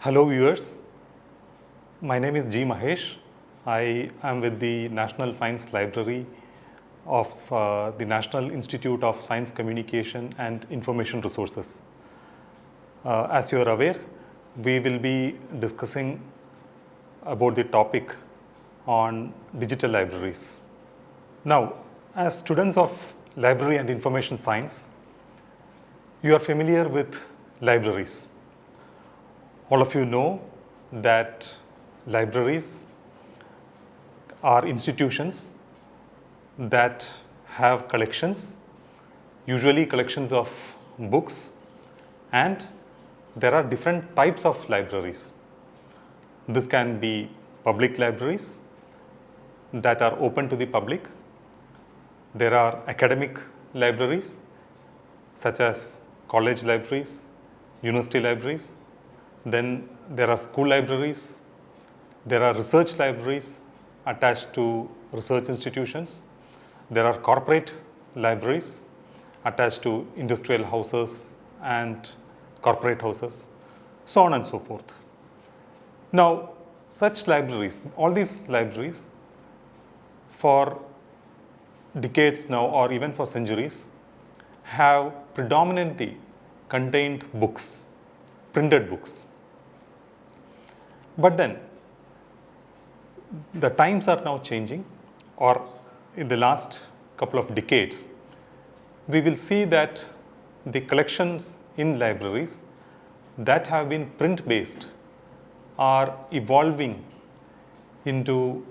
Hello viewers, my name is G. Mahesh. I am with the National Science Library of the National Institute of Science Communication and Information Resources. As you are aware, we will be discussing about the topic on digital libraries. Now, as students of library and information science, you are familiar with libraries. All of you know that libraries are institutions that have collections, usually collections of books, and there are different types of libraries. This can be public libraries that are open to the public. There are academic libraries such as college libraries, university libraries. Then there are school libraries. There are research libraries attached to research institutions. There are corporate libraries attached to industrial houses and corporate houses, so on and so forth. Now, such libraries, all these libraries, for decades now or even for centuries, have predominantly contained books, printed books. But then, the times are now changing, or in the last couple of decades, we will see that the collections in libraries that have been print-based are evolving into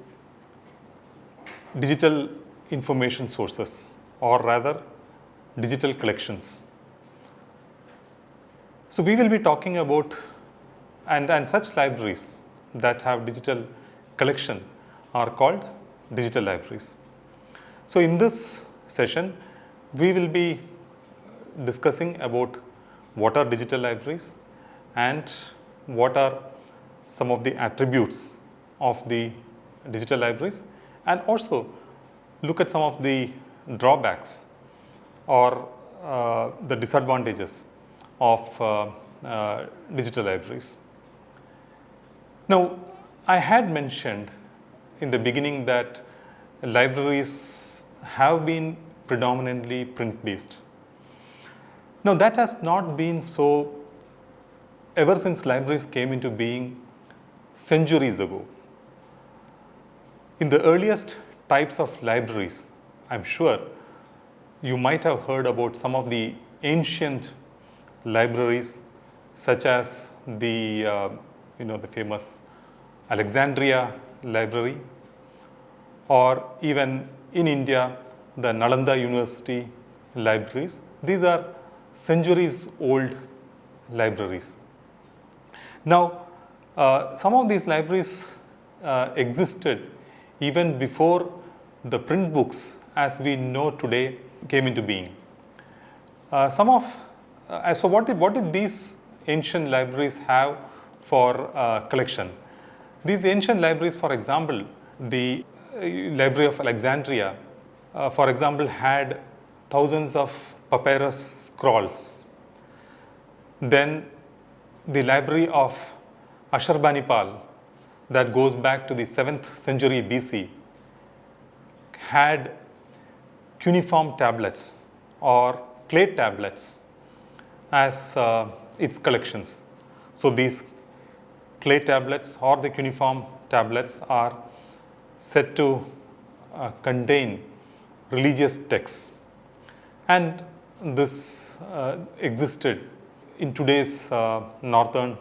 digital information sources, or rather digital collections. So we will be talking about and such libraries that have digital collection are called digital libraries. So in this session, we will be discussing about what are digital libraries and what are some of the attributes of the digital libraries, and also look at some of the drawbacks or the disadvantages of digital libraries. Now, I had mentioned in the beginning that libraries have been predominantly print-based. Now, that has not been so ever since libraries came into being centuries ago. In the earliest types of libraries, I'm sure you might have heard about some of the ancient libraries, such as the the famous Alexandria Library, or even in India, the Nalanda University libraries. These are centuries old libraries. Now, some of these libraries existed even before the print books as we know today came into being. So what did these ancient libraries have for collection? These ancient libraries, for example, the Library of Alexandria, for example, had thousands of papyrus scrolls. Then the Library of Ashurbanipal, that goes back to the 7th century BC, had cuneiform tablets or clay tablets as its collections. So these clay tablets or the cuneiform tablets are said to contain religious texts, and this existed in today's northern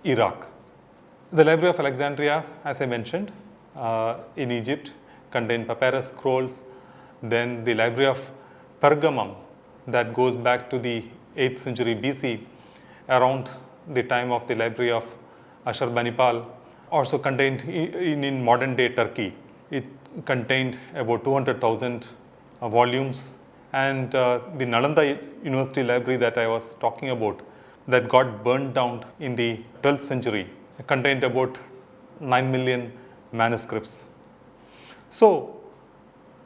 Iraq. The Library of Alexandria, as I mentioned, in Egypt, contained papyrus scrolls. Then the Library of Pergamum, that goes back to the 8th century BC, around the time of the Library of Ashurbanipal, also contained in modern day Turkey. It contained about 200,000 volumes, and the Nalanda University Library that I was talking about, that got burned down in the 12th century, contained about 9 million manuscripts. So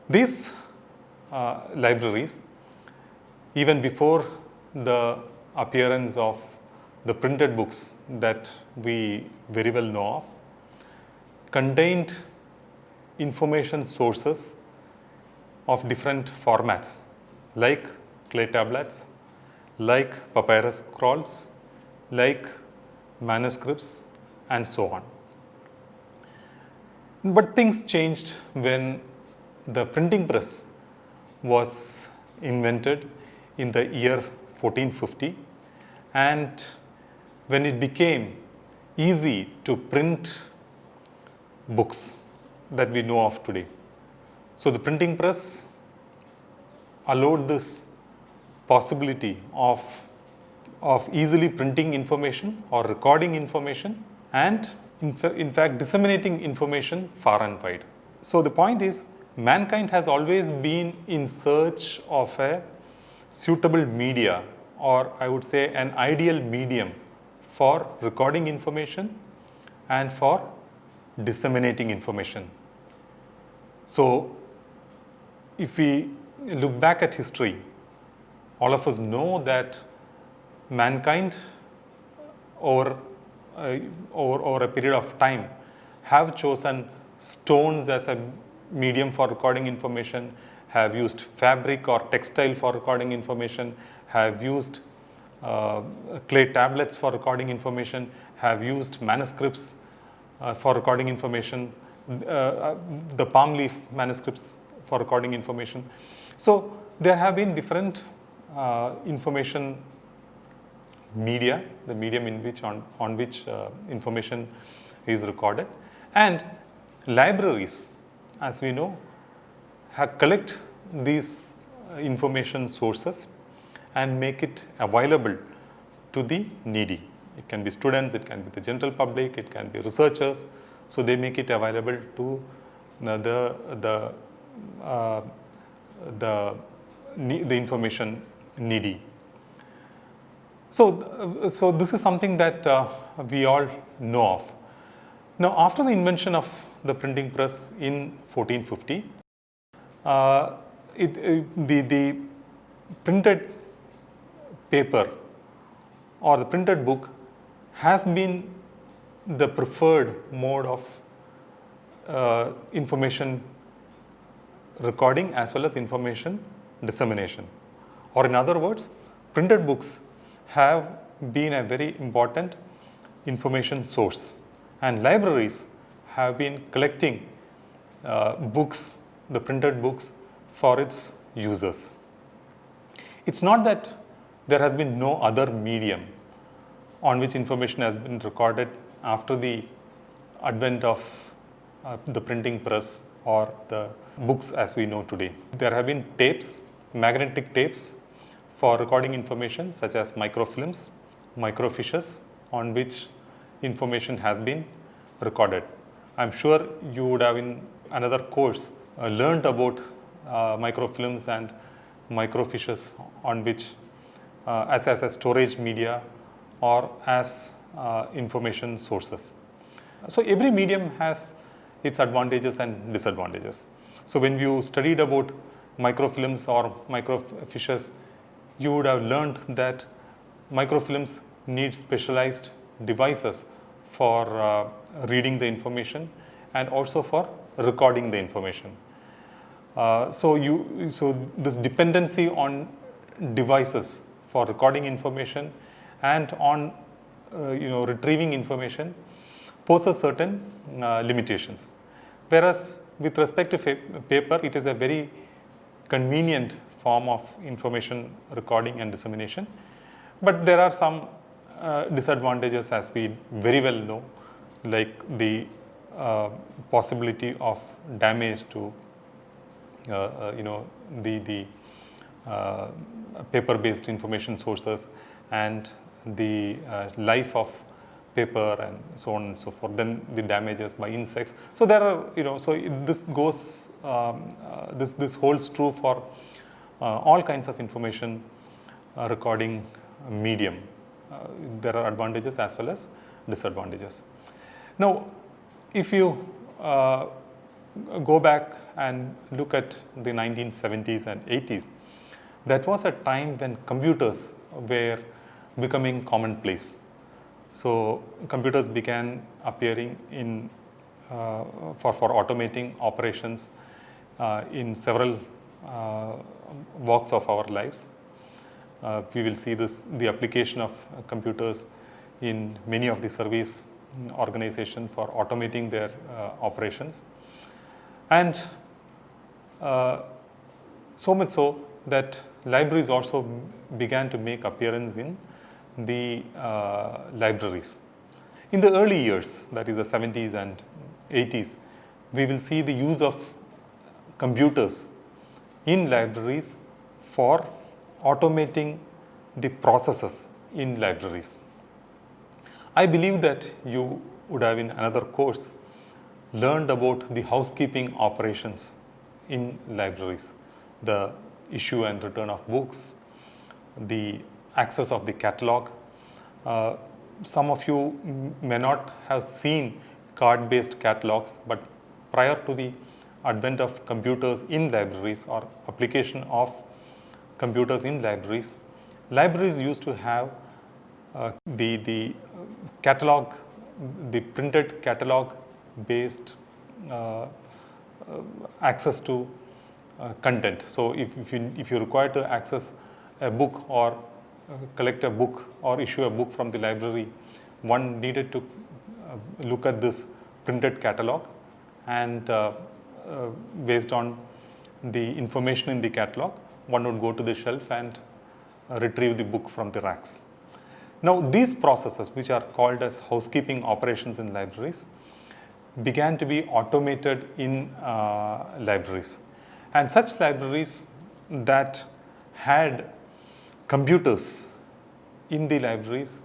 these libraries, even before the appearance of the printed books that we very well know of, contained information sources of different formats, like clay tablets, like papyrus scrolls, like manuscripts, and so on. But things changed when the printing press was invented in the year 1450, and when it became easy to print books that we know of today. So the printing press allowed this possibility of easily printing information or recording information, and in fact disseminating information far and wide. So the point is, mankind has always been in search of a suitable media, or I would say an ideal medium for recording information and for disseminating information. So if we look back at history, all of us know that mankind over a period of time have chosen stones as a medium for recording information, have used fabric or textile for recording information, have used clay tablets for recording information, have used manuscripts for recording information, the palm leaf manuscripts for recording information. So there have been different information media, the medium in which on which information is recorded, and libraries, as we know, collect these information sources and make it available to the needy. It can be students, it can be the general public, it can be researchers. So they make it available to the information needy. So this is something that we all know of. Now, after the invention of the printing press in 1450, the printed paper or the printed book has been the preferred mode of information recording as well as information dissemination. Or in other words, printed books have been a very important information source, and libraries have been collecting books, the printed books, for its users. It's not that there has been no other medium on which information has been recorded after the advent of the printing press or the books as we know today. There have been tapes, magnetic tapes for recording information, such as microfilms, microfiches, on which information has been recorded. I'm sure you would have in another course learned about microfilms and microfiches on which as a storage media or as information sources. So every medium has its advantages and disadvantages. So when you studied about microfilms or microfiches, you would have learned that microfilms need specialized devices for reading the information and also for recording the information. So this dependency on devices for recording information and on retrieving information poses certain limitations. Whereas with respect to paper, it is a very convenient form of information recording and dissemination. But there are some disadvantages, as we very well know, like the possibility of damage to the paper-based information sources and the life of paper and so on and so forth. Then the damages by insects. So there are, this goes, this holds true for all kinds of information recording medium. There are advantages as well as disadvantages. Now, if you go back and look at the 1970s and 80s, that was a time when computers were becoming commonplace. So computers began appearing in for automating operations in several walks of our lives. We will see the application of computers in many of the service organizations for automating their operations, and so much so that libraries also began to make appearance in the libraries. In the early years, that is the 70s and 80s, we will see the use of computers in libraries for automating the processes in libraries. I believe that you would have in another course learned about the housekeeping operations in libraries, the issue and return of books, the access of the catalog. Some of you may not have seen card-based catalogs, but prior to the advent of computers in libraries or application of computers in libraries, libraries used to have the catalog, the printed catalog based access to content. So if you require to access a book or collect a book or issue a book from the library, one needed to look at this printed catalog, and based on the information in the catalog, one would go to the shelf and retrieve the book from the racks. Now these processes, which are called as housekeeping operations in libraries, began to be automated in libraries, and such libraries that had computers in the libraries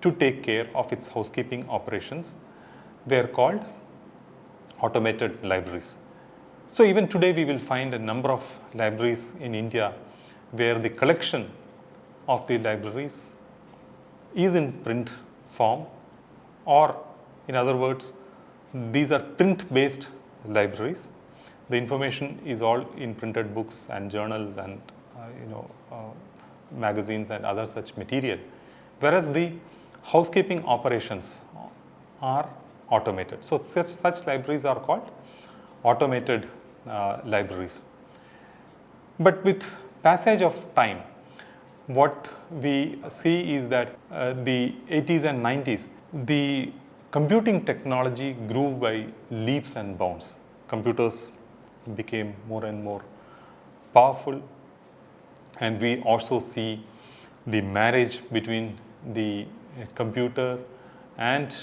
to take care of its housekeeping operations were called automated libraries. So even today we will find a number of libraries in India where the collection of the libraries is in print form, or in other words, these are print-based libraries. The information is all in printed books and journals and magazines and other such material, whereas the housekeeping operations are automated. So such libraries are called automated libraries. But with passage of time, what we see is that the 80s and 90s, the computing technology grew by leaps and bounds. Computers became more and more powerful, and we also see the marriage between the computer and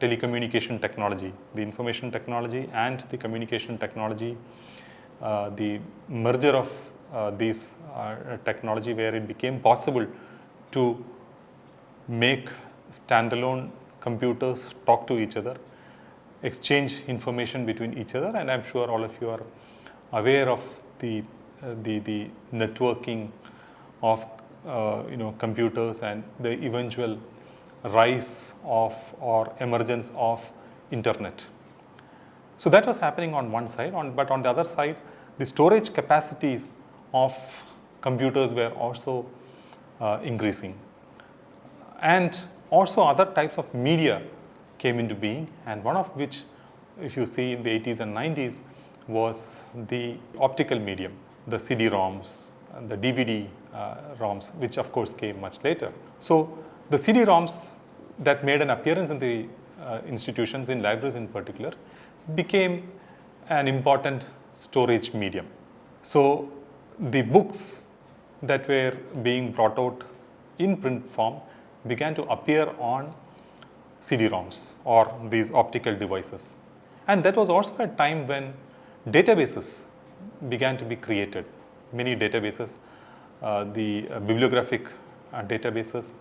telecommunication technology, the information technology and the communication technology, the merger of these technology, where it became possible to make standalone computers talk to each other, exchange information between each other, and I'm sure all of you are aware of the networking of computers and the eventual rise of or emergence of internet. So that was happening on one side, but on the other side, the storage capacities of computers were also increasing, and also other types of media came into being, and one of which, if you see in the 80s and 90s, was the optical medium, the CD-ROMs, and the DVD ROMs, which of course came much later. So the CD-ROMs that made an appearance in the institutions, in libraries in particular, became an important storage medium. So the books that were being brought out in print form began to appear on CD-ROMs or these optical devices. And that was also a time when databases began to be created. Many databases, the bibliographic databases,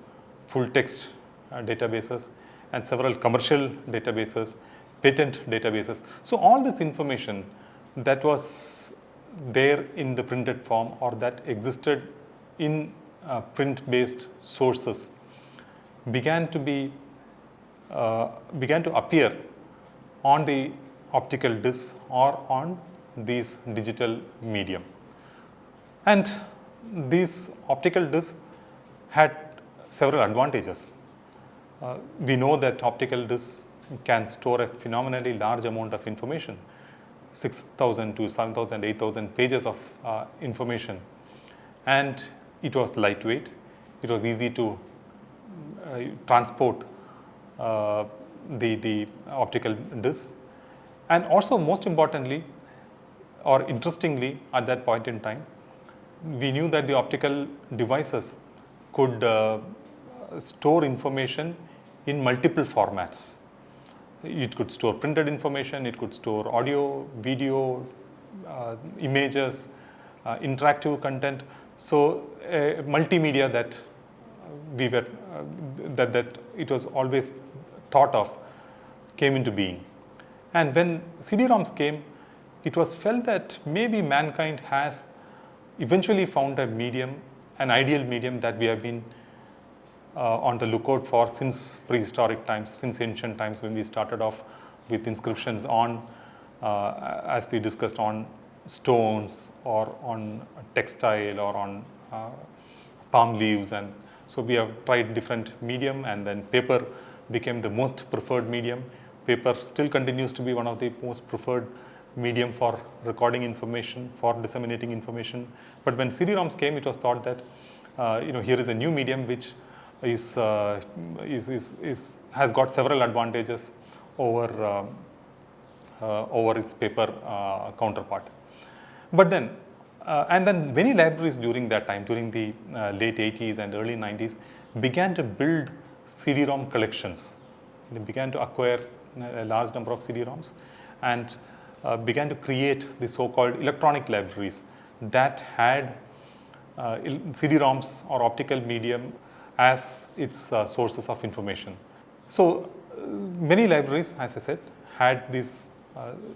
full text databases, and several commercial databases, patent databases. So all this information that was there in the printed form or that existed in print-based sources began to appear on the optical disc or on these digital medium. And these optical discs had several advantages. We know that optical discs can store a phenomenally large amount of information, 6,000 to 7,000, 8,000 pages of information. And it was lightweight. It was easy to transport the optical disc. And also, most importantly, or interestingly, at that point in time, we knew that the optical devices could store information in multiple formats. It could store printed information, it could store audio, video, images, interactive content. So multimedia that we were that it was always thought of came into being. And when CD-ROMs came, it was felt that maybe mankind has eventually found a medium, an ideal medium that we have been on the lookout for since prehistoric times, since ancient times, when we started off with inscriptions on, as we discussed, on stones or on textile or on palm leaves. And so we have tried different medium, and then paper became the most preferred medium. Paper still continues to be one of the most preferred medium for recording information, for disseminating information. But when CD-ROMs came, it was thought that here is a new medium which has got several advantages over its paper counterpart. But then, and then many libraries during that time, during the late 80s and early 90s, began to build CD-ROM collections. They began to acquire a large number of CD-ROMs and began to create the so-called electronic libraries that had CD-ROMs or optical medium as its sources of information. So many libraries, as I said, had these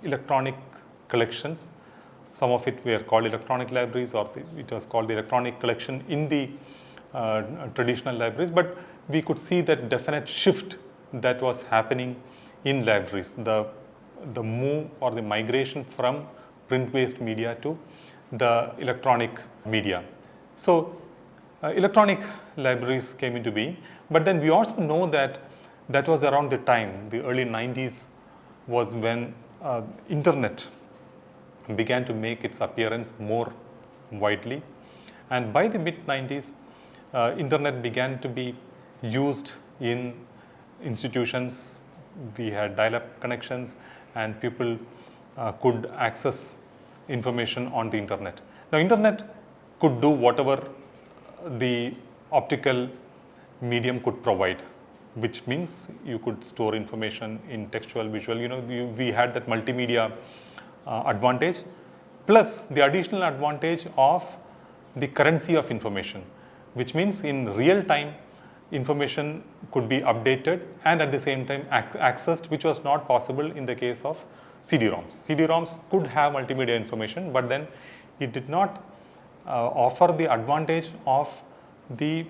electronic collections. Some of it were called electronic libraries, or it was called the electronic collection in the traditional libraries. But we could see that definite shift that was happening in libraries, the move or the migration from print-based media to the electronic media. So electronic libraries came into being, but then we also know that that was around the time, the early 90s was when internet began to make its appearance more widely. And by the mid 90s, internet began to be used in institutions. We had dial-up connections, and people could access information on the internet. Now, internet could do whatever the optical medium could provide, which means you could store information in textual, visual. We had that multimedia advantage, plus the additional advantage of the currency of information, which means in real time information could be updated and at the same time accessed, which was not possible in the case of CD-ROMs. CD-ROMs could have multimedia information, but then it did not offer the advantage of the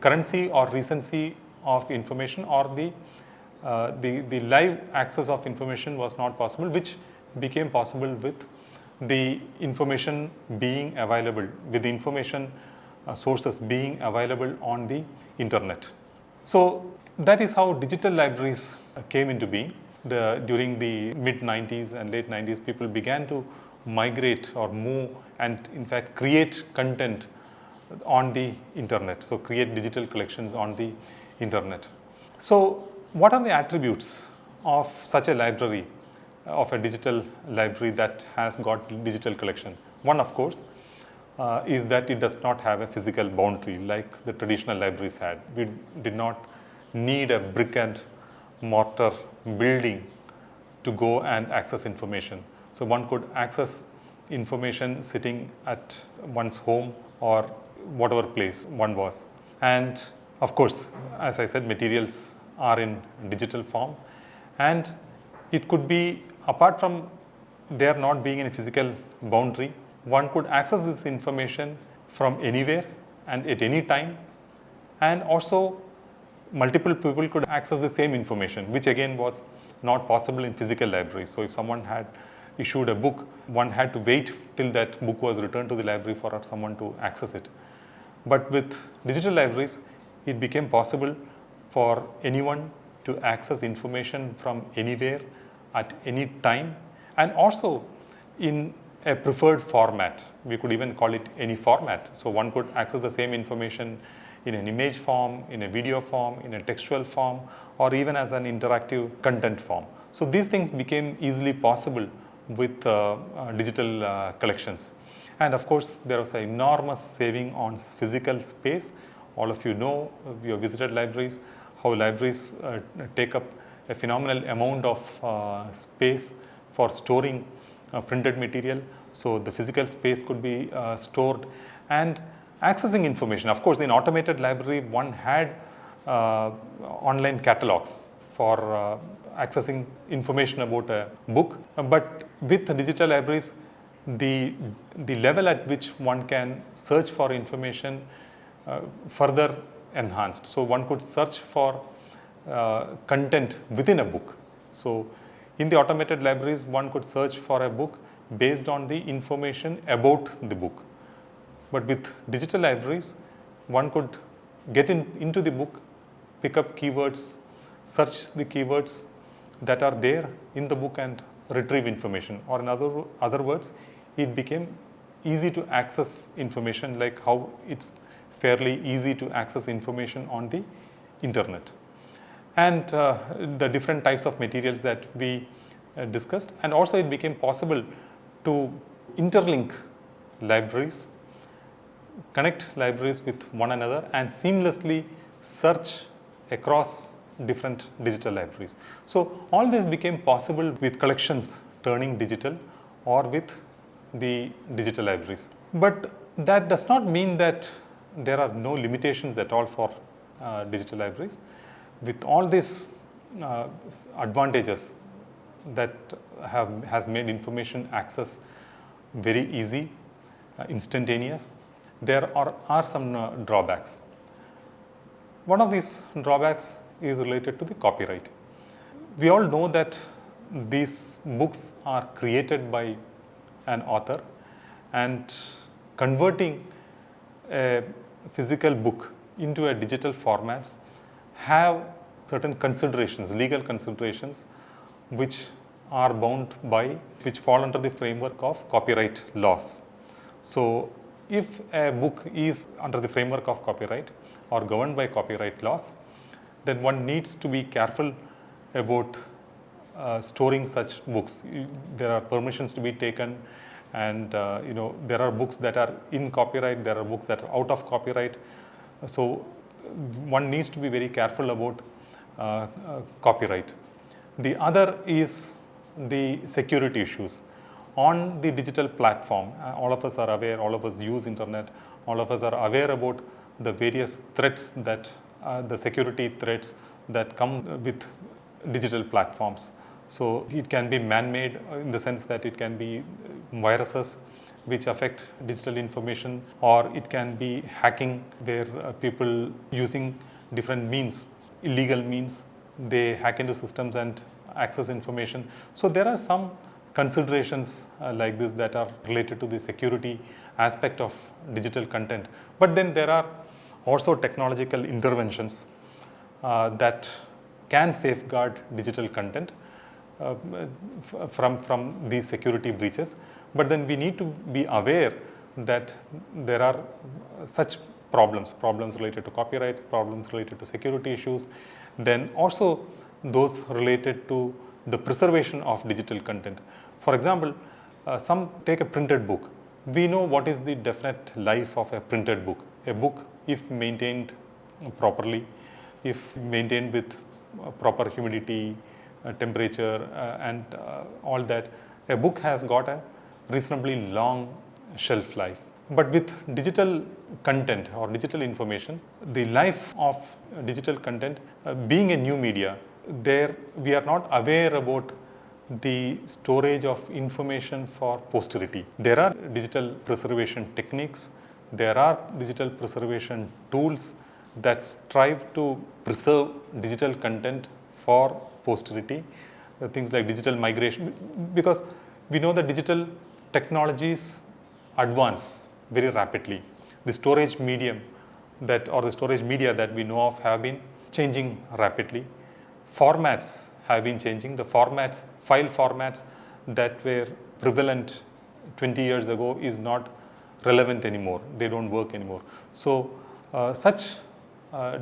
currency or recency of information, or the live access of information was not possible, which became possible with the information being available, with the information sources being available on the internet. So that is how digital libraries came into being. During the mid 90s and late 90s, people began to migrate or move and in fact create content on the internet, so create digital collections on the internet. So what are the attributes of such a library, of a digital library that has got digital collection? One, of course, is that it does not have a physical boundary like the traditional libraries had. We did not need a brick and mortar building to go and access information. So one could access information sitting at one's home or whatever place one was. And of course, as I said, materials are in digital form, and it could be, apart from there not being any physical boundary, one could access this information from anywhere and at any time, and also multiple people could access the same information, which again was not possible in physical libraries. So if someone had issued a book, one had to wait till that book was returned to the library for someone to access it. But with digital libraries, it became possible for anyone to access information from anywhere at any time, and also in a preferred format. We could even call it any format. So one could access the same information in an image form, in a video form, in a textual form, or even as an interactive content form. So these things became easily possible with digital collections. And of course, there was an enormous saving on physical space. All of you know, you have visited libraries, how libraries take up a phenomenal amount of space for storing printed material. So the physical space could be stored and accessing information. Of course, in automated library, one had online catalogs for accessing information about a book. But with digital libraries, the level at which one can search for information further enhanced. So one could search for content within a book. So in the automated libraries, one could search for a book based on the information about the book. But with digital libraries, one could get into the book, pick up keywords, search the keywords that are there in the book and retrieve information. Or in other words, it became easy to access information, like how it's fairly easy to access information on the internet. And the different types of materials that we discussed. And also it became possible to interlink libraries, connect libraries with one another, and seamlessly search across different digital libraries. So all this became possible with collections turning digital or with the digital libraries. But that does not mean that there are no limitations at all for digital libraries. With all these advantages that has made information access very easy, instantaneous, there are some drawbacks. One of these drawbacks is related to the copyright. We all know that these books are created by an author, and converting a physical book into a digital formats have certain considerations, legal considerations, which are bound by, which fall under the framework of copyright laws. So if a book is under the framework of copyright or governed by copyright laws, then one needs to be careful about storing such books. There are permissions to be taken, and there are books that are in copyright, there are books that are out of copyright. So one needs to be very careful about copyright. The other is the security issues. On the digital platform, all of us are aware, all of us use internet, all of us are aware about the various threats that the security threats that come with digital platforms. So it can be man-made in the sense that it can be viruses which affect digital information, or it can be hacking where people using different means, illegal means, they hack into systems and access information. So there are some considerations like this that are related to the security aspect of digital content. But then there are also technological interventions that can safeguard digital content from these security breaches. But then we need to be aware that there are such problems related to copyright, problems related to security issues, then also those related to the preservation of digital content. For example, some take a printed book. We know what is the definite life of a printed book. A book, if maintained properly, if maintained with proper humidity, temperature, and all that, a book has got a reasonably long shelf life. But with digital content or digital information, the life of digital content being a new media, there we are not aware about the storage of information for posterity. There are digital preservation techniques, there are digital preservation tools that strive to preserve digital content for posterity, things like digital migration, because we know that digital technologies advance very rapidly. The storage medium or the storage media that we know of have been changing rapidly. Formats have been changing. The formats, file formats that were prevalent 20 years ago is not relevant anymore. They don't work anymore. So such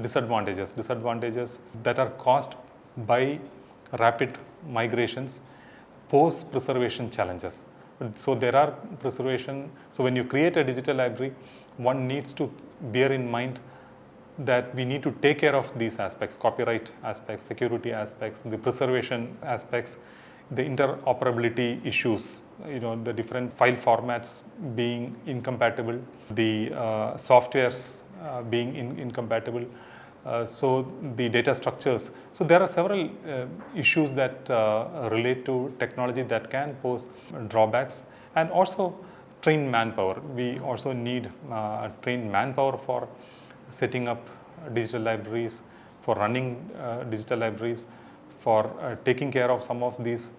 disadvantages that are caused by rapid migrations pose preservation challenges. So there are preservation. So when you create a digital library, one needs to bear in mind that we need to take care of these aspects: copyright aspects, security aspects, the preservation aspects, the interoperability issues, the different file formats being incompatible, the softwares being incompatible, so the data structures. So there are several issues that relate to technology that can pose drawbacks, and also trained manpower. We also need trained manpower for setting up digital libraries, for running digital libraries, for taking care of some of these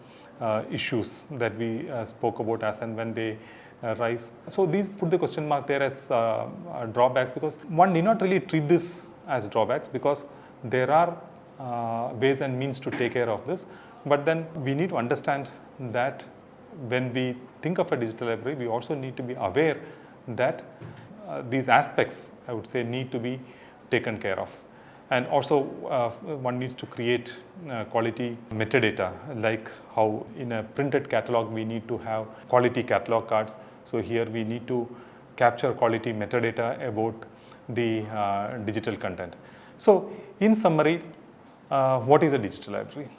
issues that we spoke about as and when they rise. So these put the question mark there as drawbacks, because one need not really treat this as drawbacks, because there are ways and means to take care of this. But then we need to understand that when we think of a digital library, we also need to be aware that these aspects, I would say, need to be taken care of. And also one needs to create quality metadata, like how in a printed catalog we need to have quality catalog cards. So here we need to capture quality metadata about the digital content. So in summary, what is a digital library?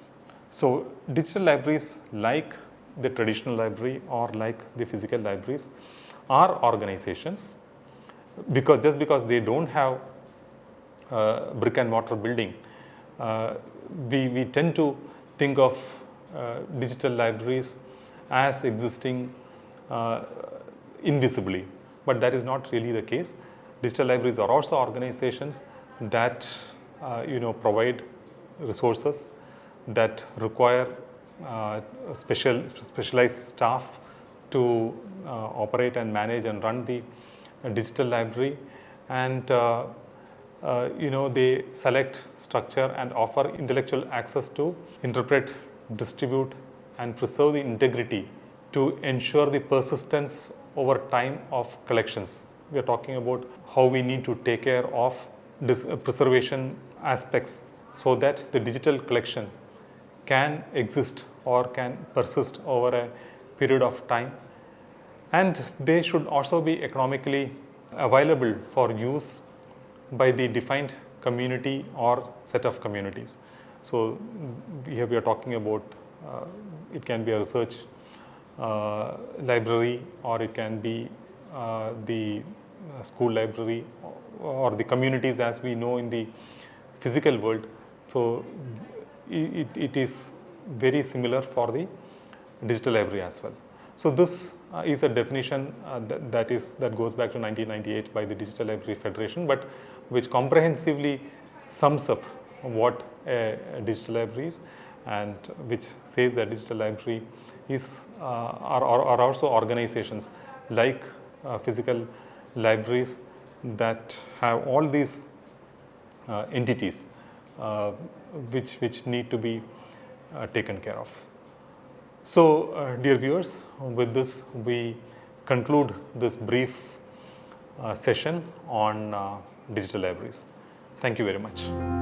So digital libraries, like the traditional library or like the physical libraries, are organizations just because they don't have brick and mortar building. We tend to think of digital libraries as existing invisibly, but that is not really the case. Digital libraries are also organizations that provide resources, that require specialized staff to operate and manage and run the digital library, and they select, structure, and offer intellectual access to interpret, distribute, and preserve the integrity to ensure the persistence over time of collections. We are talking about how we need to take care of preservation aspects so that the digital collection can exist or can persist over a period of time. And they should also be economically available for use by the defined community or set of communities. So here we are talking about it can be a research library, or it can be the school library, or the communities as we know in the physical world. So it is very similar for the digital library as well. So this is a definition that goes back to 1998 by the Digital Library Federation, but which comprehensively sums up what a digital library is, and which says that digital library are also organizations like physical libraries that have all these entities which need to be taken care of. So, dear viewers, with this we conclude this brief session on digital libraries. Thank you very much.